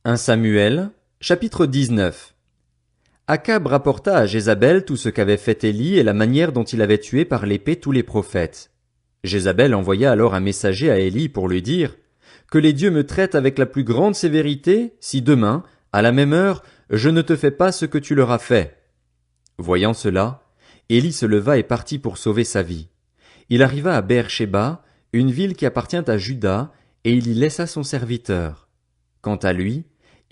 1 Samuel, chapitre 19. Akab rapporta à Jézabel tout ce qu'avait fait Élie et la manière dont il avait tué par l'épée tous les prophètes. Jézabel envoya alors un messager à Élie pour lui dire « Que les dieux me traitent avec la plus grande sévérité, si demain, à la même heure, je ne te fais pas ce que tu leur as fait. » Voyant cela, Élie se leva et partit pour sauver sa vie. Il arriva à Beer-Shéba, une ville qui appartient à Juda, et il y laissa son serviteur. Quant à lui,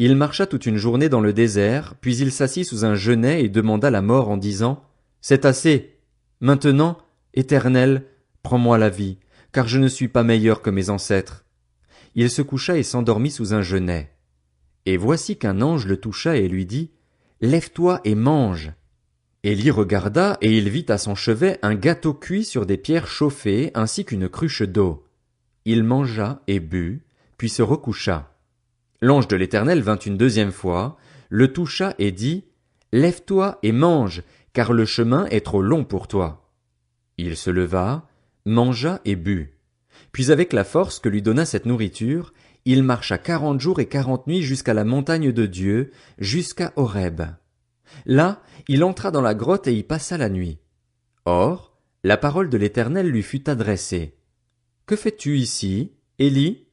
il marcha toute une journée dans le désert, puis il s'assit sous un genêt et demanda la mort en disant « C'est assez. Maintenant, Éternel, prends-moi la vie, car je ne suis pas meilleur que mes ancêtres. » Il se coucha et s'endormit sous un genêt. Et voici qu'un ange le toucha et lui dit « Lève-toi et mange. » Élie regarda et il vit à son chevet un gâteau cuit sur des pierres chauffées ainsi qu'une cruche d'eau. Il mangea et but, puis se recoucha. L'ange de l'Éternel vint une deuxième fois, le toucha et dit « Lève-toi et mange, car le chemin est trop long pour toi. » Il se leva, mangea et but. Puis avec la force que lui donna cette nourriture, il marcha 40 jours et 40 nuits jusqu'à la montagne de Dieu, jusqu'à Horeb. Là, il entra dans la grotte et y passa la nuit. Or, la parole de l'Éternel lui fut adressée. « Que fais-tu ici, Élie ?»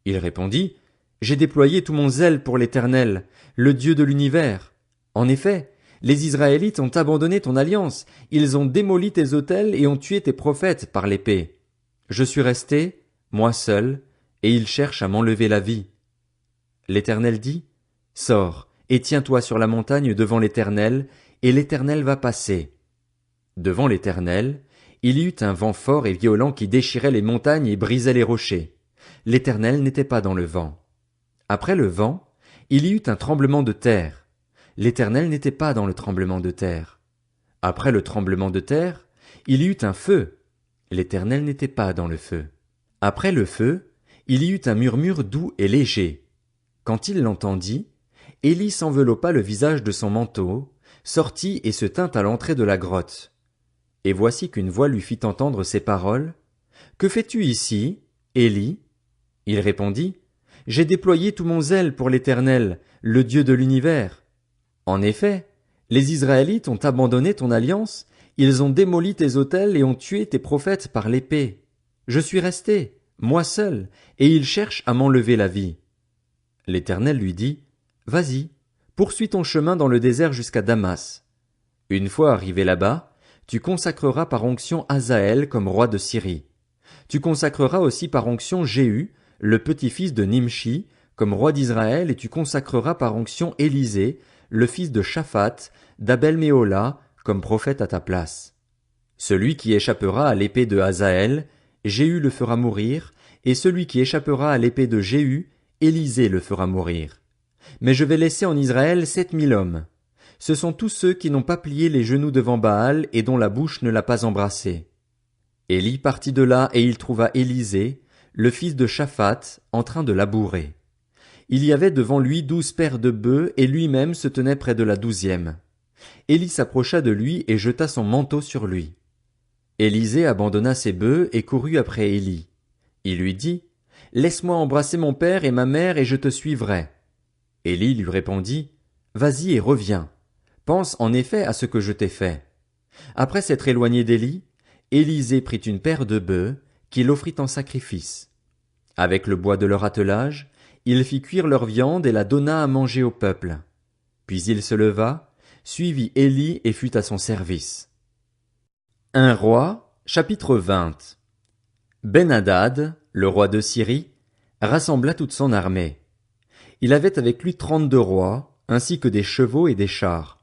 Il répondit « J'ai déployé tout mon zèle pour l'Éternel, le Dieu de l'univers. En effet, les Israélites ont abandonné ton alliance, ils ont démoli tes autels et ont tué tes prophètes par l'épée. Je suis resté, moi seul, et ils cherchent à m'enlever la vie. » L'Éternel dit « Sors, et tiens-toi sur la montagne devant l'Éternel, et l'Éternel va passer. » Devant l'Éternel, il y eut un vent fort et violent qui déchirait les montagnes et brisait les rochers. L'Éternel n'était pas dans le vent. Après le vent, il y eut un tremblement de terre. L'Éternel n'était pas dans le tremblement de terre. Après le tremblement de terre, il y eut un feu. L'Éternel n'était pas dans le feu. Après le feu, il y eut un murmure doux et léger. Quand il l'entendit, Élie s'enveloppa le visage de son manteau, sortit et se tint à l'entrée de la grotte. Et voici qu'une voix lui fit entendre ces paroles. « Que fais-tu ici, Élie ?» Il répondit. « J'ai déployé tout mon zèle pour l'Éternel, le Dieu de l'univers. En effet, les Israélites ont abandonné ton alliance, ils ont démoli tes autels et ont tué tes prophètes par l'épée. Je suis resté, moi seul, et ils cherchent à m'enlever la vie. » L'Éternel lui dit. Vas-y, poursuis ton chemin dans le désert jusqu'à Damas. Une fois arrivé là-bas, tu consacreras par onction Hazaël comme roi de Syrie. Tu consacreras aussi par onction Jéhu, le petit-fils de Nimshi, comme roi d'Israël, et tu consacreras par onction Élisée, le fils de Shaphat, d'Abel-Méhola, comme prophète à ta place. Celui qui échappera à l'épée de Hazaël, Jéhu le fera mourir, et celui qui échappera à l'épée de Jéhu, Élisée le fera mourir. Mais je vais laisser en Israël 7000 hommes. Ce sont tous ceux qui n'ont pas plié les genoux devant Baal et dont la bouche ne l'a pas embrassé. Élie partit de là et il trouva Élisée, le fils de Shaphat, en train de labourer. Il y avait devant lui 12 paires de bœufs et lui-même se tenait près de la 12e. Élie s'approcha de lui et jeta son manteau sur lui. Élisée abandonna ses bœufs et courut après Élie. Il lui dit, « Laisse-moi embrasser mon père et ma mère et je te suivrai. » Élie lui répondit, « Vas-y et reviens. Pense en effet à ce que je t'ai fait. » Après s'être éloigné d'Élie, Élisée prit une paire de bœufs, qu'il offrit en sacrifice. Avec le bois de leur attelage, il fit cuire leur viande et la donna à manger au peuple. Puis il se leva, suivit Élie et fut à son service. 1 Roi, chapitre 20. Ben-Hadad, le roi de Syrie, rassembla toute son armée. Il avait avec lui 32 rois, ainsi que des chevaux et des chars.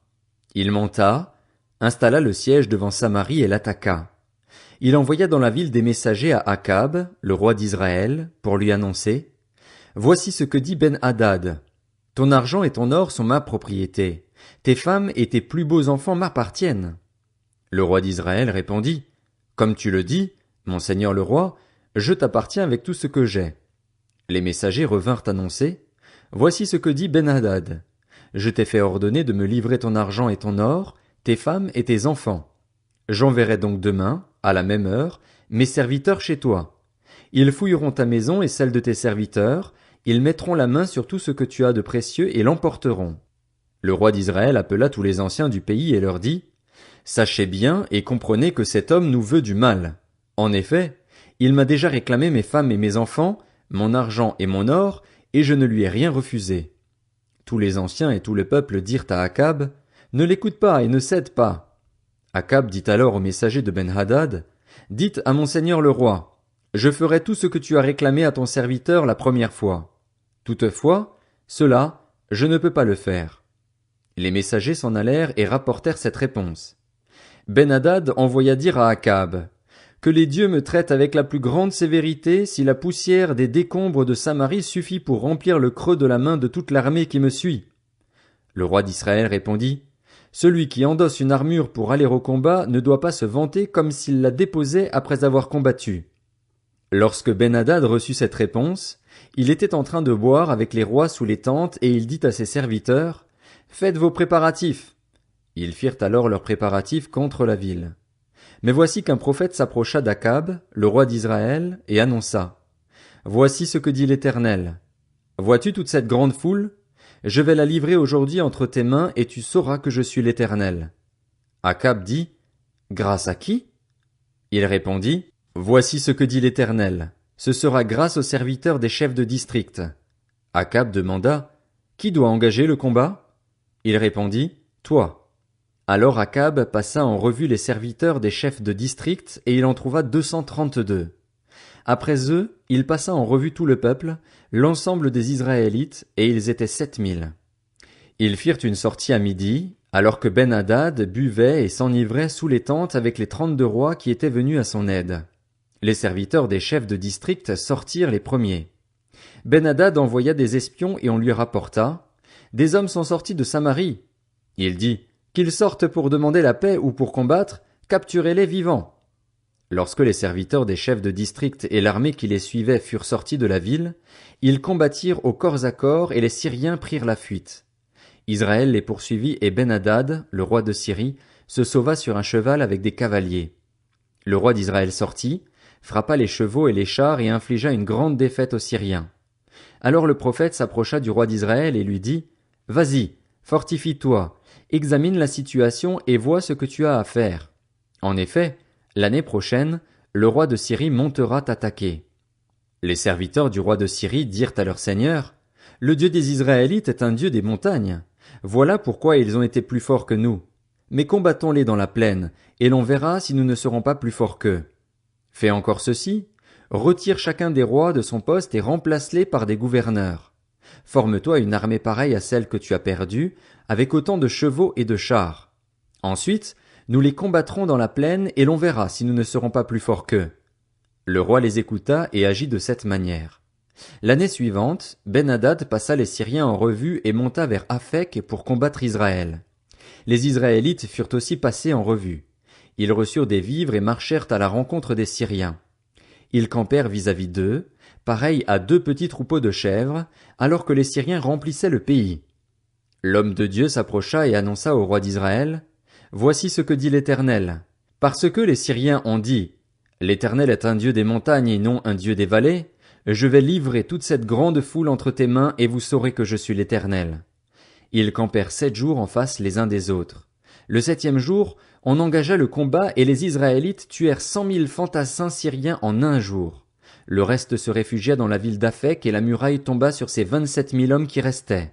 Il monta, installa le siège devant Samarie et l'attaqua. Il envoya dans la ville des messagers à Akab, le roi d'Israël, pour lui annoncer « Voici ce que dit Ben-Hadad. Ton argent et ton or sont ma propriété. Tes femmes et tes plus beaux enfants m'appartiennent. » Le roi d'Israël répondit « Comme tu le dis, mon seigneur le roi, je t'appartiens avec tout ce que j'ai. » Les messagers revinrent annoncer « Voici ce que dit Ben-Hadad. Je t'ai fait ordonner de me livrer ton argent et ton or, tes femmes et tes enfants. J'enverrai donc demain, à la même heure, mes serviteurs chez toi. Ils fouilleront ta maison et celle de tes serviteurs, ils mettront la main sur tout ce que tu as de précieux et l'emporteront. Le roi d'Israël appela tous les anciens du pays et leur dit, Sachez bien et comprenez que cet homme nous veut du mal. En effet, il m'a déjà réclamé mes femmes et mes enfants, mon argent et mon or, et je ne lui ai rien refusé. Tous les anciens et tout le peuple dirent à Akab, Ne l'écoute pas et ne cède pas. Akab dit alors au messager de Ben-Hadad, Dites à mon seigneur le roi, Je ferai tout ce que tu as réclamé à ton serviteur la première fois. Toutefois, cela, je ne peux pas le faire. Les messagers s'en allèrent et rapportèrent cette réponse. Ben-Hadad envoya dire à Akab, Que les dieux me traitent avec la plus grande sévérité si la poussière des décombres de Samarie suffit pour remplir le creux de la main de toute l'armée qui me suit. Le roi d'Israël répondit, Celui qui endosse une armure pour aller au combat ne doit pas se vanter comme s'il la déposait après avoir combattu. Lorsque Ben-Hadad reçut cette réponse, il était en train de boire avec les rois sous les tentes et il dit à ses serviteurs, Faites vos préparatifs. Ils firent alors leurs préparatifs contre la ville. Mais voici qu'un prophète s'approcha d'Akab, le roi d'Israël, et annonça, Voici ce que dit l'Éternel. Vois-tu toute cette grande foule? Je vais la livrer aujourd'hui entre tes mains et tu sauras que je suis l'Éternel. Akab dit, Grâce à qui? Il répondit, Voici ce que dit l'Éternel. Ce sera grâce aux serviteurs des chefs de district. Akab demanda, Qui doit engager le combat? Il répondit, Toi. Alors Akab passa en revue les serviteurs des chefs de district et il en trouva 232. Après eux, il passa en revue tout le peuple, l'ensemble des Israélites, et ils étaient 7000. Ils firent une sortie à midi, alors que Ben-Hadad buvait et s'enivrait sous les tentes avec les 32 rois qui étaient venus à son aide. Les serviteurs des chefs de district sortirent les premiers. Ben-Hadad envoya des espions et on lui rapporta, Des hommes sont sortis de Samarie. Il dit, Qu'ils sortent pour demander la paix ou pour combattre, capturez-les vivants. Lorsque les serviteurs des chefs de district et l'armée qui les suivait furent sortis de la ville, ils combattirent au corps à corps et les Syriens prirent la fuite. Israël les poursuivit et Ben-Hadad, le roi de Syrie, se sauva sur un cheval avec des cavaliers. Le roi d'Israël sortit, frappa les chevaux et les chars et infligea une grande défaite aux Syriens. Alors le prophète s'approcha du roi d'Israël et lui dit, Vas-y, fortifie-toi, examine la situation et vois ce que tu as à faire. En effet, l'année prochaine, le roi de Syrie montera t'attaquer. Les serviteurs du roi de Syrie dirent à leur seigneur, Le Dieu des Israélites est un Dieu des montagnes. Voilà pourquoi ils ont été plus forts que nous. Mais combattons-les dans la plaine, et l'on verra si nous ne serons pas plus forts qu'eux. Fais encore ceci, retire chacun des rois de son poste et remplace-les par des gouverneurs. Forme-toi une armée pareille à celle que tu as perdue, avec autant de chevaux et de chars. Ensuite, nous les combattrons dans la plaine et l'on verra si nous ne serons pas plus forts qu'eux. Le roi les écouta et agit de cette manière. L'année suivante, Ben-Hadad passa les Syriens en revue et monta vers Aphek pour combattre Israël. Les Israélites furent aussi passés en revue. Ils reçurent des vivres et marchèrent à la rencontre des Syriens. Ils campèrent vis-à-vis d'eux, pareils à 2 petits troupeaux de chèvres, alors que les Syriens remplissaient le pays. L'homme de Dieu s'approcha et annonça au roi d'Israël, Voici ce que dit l'Éternel. Parce que les Syriens ont dit, L'Éternel est un Dieu des montagnes et non un Dieu des vallées, je vais livrer toute cette grande foule entre tes mains et vous saurez que je suis l'Éternel. Ils campèrent 7 jours en face les uns des autres. Le 7e jour, on engagea le combat et les Israélites tuèrent 100 000 fantassins syriens en un jour. Le reste se réfugia dans la ville d'Aphek et la muraille tomba sur ces 27 000 hommes qui restaient.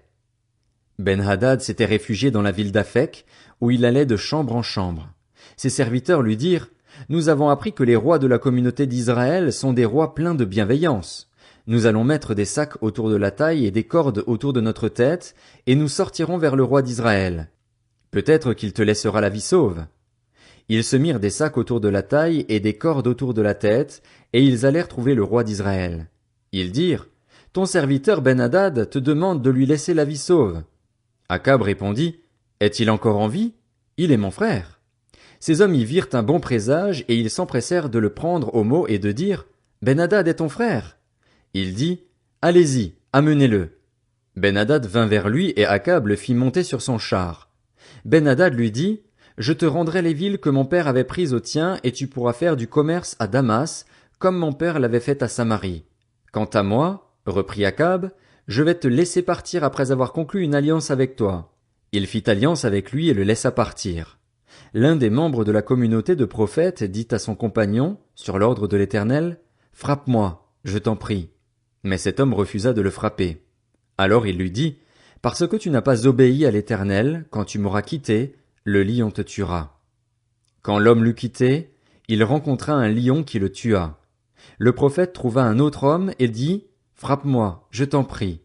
Ben-Hadad s'était réfugié dans la ville d'Aphek, où il allait de chambre en chambre. Ses serviteurs lui dirent, Nous avons appris que les rois de la communauté d'Israël sont des rois pleins de bienveillance. Nous allons mettre des sacs autour de la taille et des cordes autour de notre tête, et nous sortirons vers le roi d'Israël. Peut-être qu'il te laissera la vie sauve. Ils se mirent des sacs autour de la taille et des cordes autour de la tête, et ils allèrent trouver le roi d'Israël. Ils dirent, Ton serviteur Ben-Hadad te demande de lui laisser la vie sauve. Akab répondit, Est-il encore en vie? Il est mon frère. Ces hommes y virent un bon présage et ils s'empressèrent de le prendre au mot et de dire, Ben-Hadad est ton frère. Il dit, Allez-y, amenez-le. Ben-Hadad vint vers lui et Akab le fit monter sur son char. Ben-Hadad lui dit, Je te rendrai les villes que mon père avait prises au tien et tu pourras faire du commerce à Damas, comme mon père l'avait fait à Samarie. Quant à moi, reprit Akab, je vais te laisser partir après avoir conclu une alliance avec toi. Il fit alliance avec lui et le laissa partir. L'un des membres de la communauté de prophètes dit à son compagnon, sur l'ordre de l'Éternel, Frappe-moi, je t'en prie. Mais cet homme refusa de le frapper. Alors il lui dit, Parce que tu n'as pas obéi à l'Éternel, quand tu m'auras quitté, le lion te tuera. Quand l'homme l'eut quitté, il rencontra un lion qui le tua. Le prophète trouva un autre homme et dit, Frappe-moi, je t'en prie.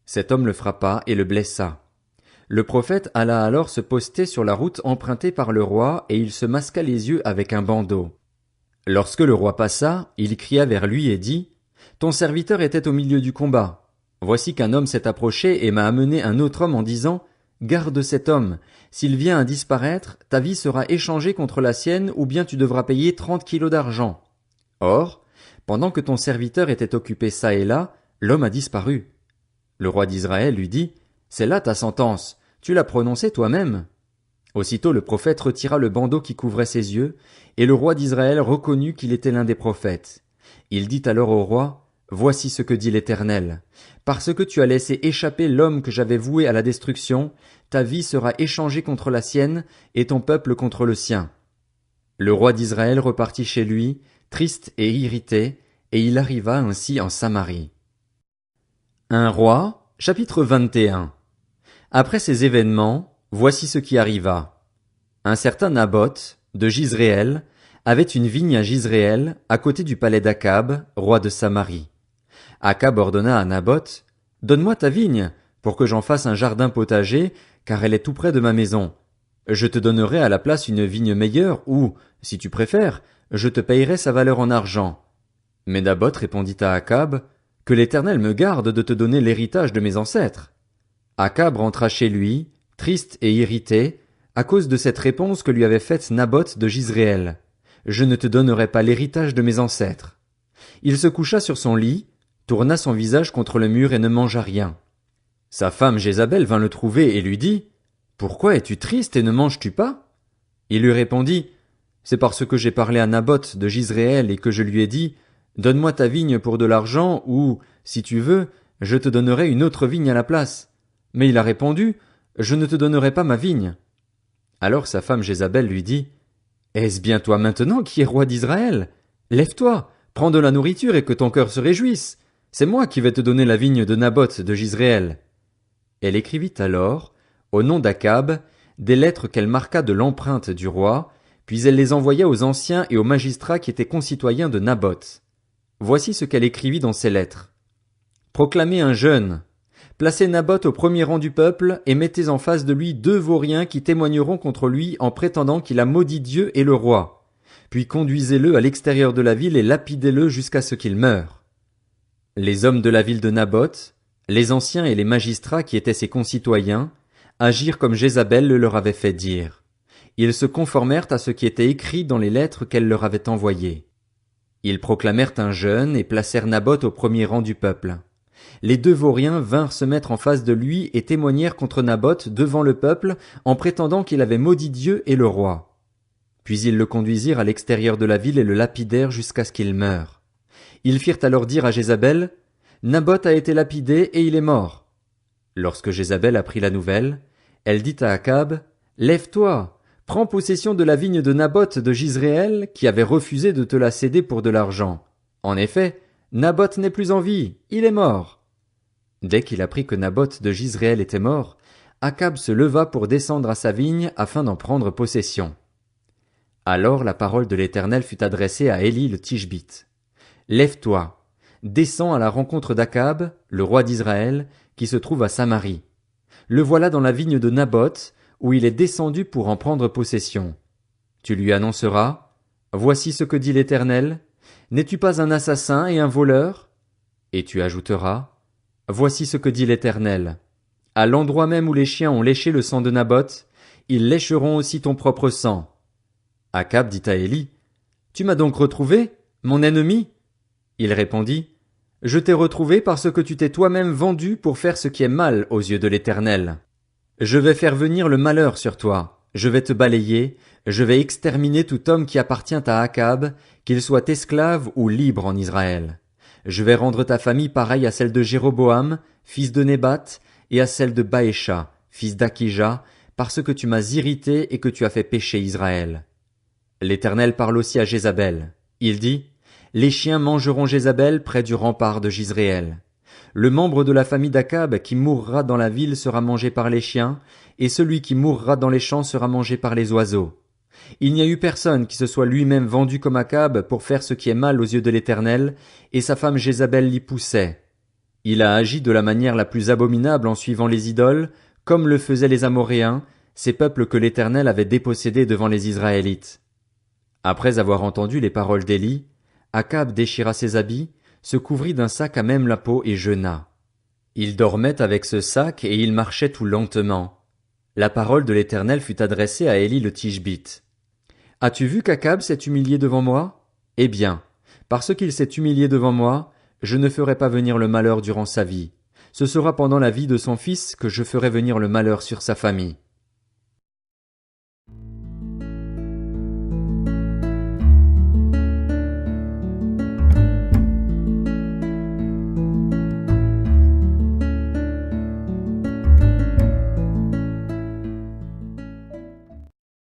Cet homme le frappa et le blessa. Le prophète alla alors se poster sur la route empruntée par le roi et il se masqua les yeux avec un bandeau. Lorsque le roi passa, il cria vers lui et dit, Ton serviteur était au milieu du combat. Voici qu'un homme s'est approché et m'a amené un autre homme en disant, Garde cet homme. S'il vient à disparaître, ta vie sera échangée contre la sienne ou bien tu devras payer 30 kilos d'argent. Or, pendant que ton serviteur était occupé çà et là, l'homme a disparu. Le roi d'Israël lui dit, C'est là ta sentence, tu l'as prononcée toi-même. Aussitôt le prophète retira le bandeau qui couvrait ses yeux, et le roi d'Israël reconnut qu'il était l'un des prophètes. Il dit alors au roi, Voici ce que dit l'Éternel. Parce que tu as laissé échapper l'homme que j'avais voué à la destruction, ta vie sera échangée contre la sienne, et ton peuple contre le sien. Le roi d'Israël repartit chez lui, triste et irrité, et il arriva ainsi en Samarie. Un roi, chapitre 21. Après ces événements, voici ce qui arriva. Un certain Naboth, de Jizréel, avait une vigne à Jizréel, à côté du palais d'Akab, roi de Samarie. Akab ordonna à Naboth, Donne-moi ta vigne, pour que j'en fasse un jardin potager, car elle est tout près de ma maison. Je te donnerai à la place une vigne meilleure ou, si tu préfères, je te payerai sa valeur en argent. Mais Naboth répondit à Akab, Que l'Éternel me garde de te donner l'héritage de mes ancêtres. Akab rentra chez lui, triste et irrité, à cause de cette réponse que lui avait faite Naboth de Jizréel. Je ne te donnerai pas l'héritage de mes ancêtres. Il se coucha sur son lit, tourna son visage contre le mur et ne mangea rien. Sa femme Jézabel vint le trouver et lui dit, Pourquoi es-tu triste et ne manges-tu pas? Il lui répondit, C'est parce que j'ai parlé à Naboth de Jizréel et que je lui ai dit, Donne-moi ta vigne pour de l'argent ou, si tu veux, je te donnerai une autre vigne à la place. Mais il a répondu, Je ne te donnerai pas ma vigne. Alors sa femme Jézabel lui dit, Est-ce bien toi maintenant qui es roi d'Israël? Lève-toi, prends de la nourriture et que ton cœur se réjouisse. C'est moi qui vais te donner la vigne de Naboth de Jizréel. Elle écrivit alors, au nom d'Akab, des lettres qu'elle marqua de l'empreinte du roi, puis elle les envoya aux anciens et aux magistrats qui étaient concitoyens de Naboth. Voici ce qu'elle écrivit dans ces lettres. Proclamez un jeûne. Placez Naboth au premier rang du peuple et mettez en face de lui 2 vauriens qui témoigneront contre lui en prétendant qu'il a maudit Dieu et le roi. Puis conduisez-le à l'extérieur de la ville et lapidez-le jusqu'à ce qu'il meure. Les hommes de la ville de Naboth, les anciens et les magistrats qui étaient ses concitoyens, agirent comme Jézabel le leur avait fait dire. Ils se conformèrent à ce qui était écrit dans les lettres qu'elle leur avait envoyées. Ils proclamèrent un jeûne et placèrent Naboth au premier rang du peuple. Les 2 vauriens vinrent se mettre en face de lui et témoignèrent contre Naboth devant le peuple en prétendant qu'il avait maudit Dieu et le roi. Puis ils le conduisirent à l'extérieur de la ville et le lapidèrent jusqu'à ce qu'il meure. Ils firent alors dire à Jézabel, Naboth a été lapidé et il est mort. Lorsque Jézabel apprit la nouvelle, elle dit à Akab, Lève-toi, prends possession de la vigne de Naboth de Jizréel qui avait refusé de te la céder pour de l'argent. En effet, Naboth n'est plus en vie, il est mort. Dès qu'il apprit que Naboth de Jizréel était mort, Akab se leva pour descendre à sa vigne afin d'en prendre possession. Alors la parole de l'Éternel fut adressée à Élie le Tishbite. Lève-toi, descends à la rencontre d'Akab, le roi d'Israël, qui se trouve à Samarie. Le voilà dans la vigne de Naboth, où il est descendu pour en prendre possession. Tu lui annonceras, Voici ce que dit l'Éternel, n'es-tu pas un assassin et un voleur? Et tu ajouteras, Voici ce que dit l'Éternel, à l'endroit même où les chiens ont léché le sang de Naboth, ils lécheront aussi ton propre sang. Akab dit à Élie, Tu m'as donc retrouvé, mon ennemi? Il répondit, Je t'ai retrouvé parce que tu t'es toi-même vendu pour faire ce qui est mal aux yeux de l'Éternel. Je vais faire venir le malheur sur toi, je vais te balayer, je vais exterminer tout homme qui appartient à Akab, qu'il soit esclave ou libre en Israël. Je vais rendre ta famille pareille à celle de Jéroboam, fils de Nébat, et à celle de Baécha, fils d'Akija, parce que tu m'as irrité et que tu as fait pécher Israël. L'Éternel parle aussi à Jézabel. Il dit, les chiens mangeront Jézabel près du rempart de Jizréel. Le membre de la famille d'Akab qui mourra dans la ville sera mangé par les chiens, et celui qui mourra dans les champs sera mangé par les oiseaux. Il n'y a eu personne qui se soit lui-même vendu comme Akab pour faire ce qui est mal aux yeux de l'Éternel, et sa femme Jézabel l'y poussait. Il a agi de la manière la plus abominable en suivant les idoles, comme le faisaient les Amoréens, ces peuples que l'Éternel avait dépossédés devant les Israélites. Après avoir entendu les paroles d'Élie, Akab déchira ses habits, se couvrit d'un sac à même la peau et jeûna. Il dormait avec ce sac et il marchait tout lentement. La parole de l'Éternel fut adressée à Élie le Tishbite. As-tu vu qu'Akab s'est humilié devant moi? Eh bien, parce qu'il s'est humilié devant moi, je ne ferai pas venir le malheur durant sa vie. Ce sera pendant la vie de son fils que je ferai venir le malheur sur sa famille.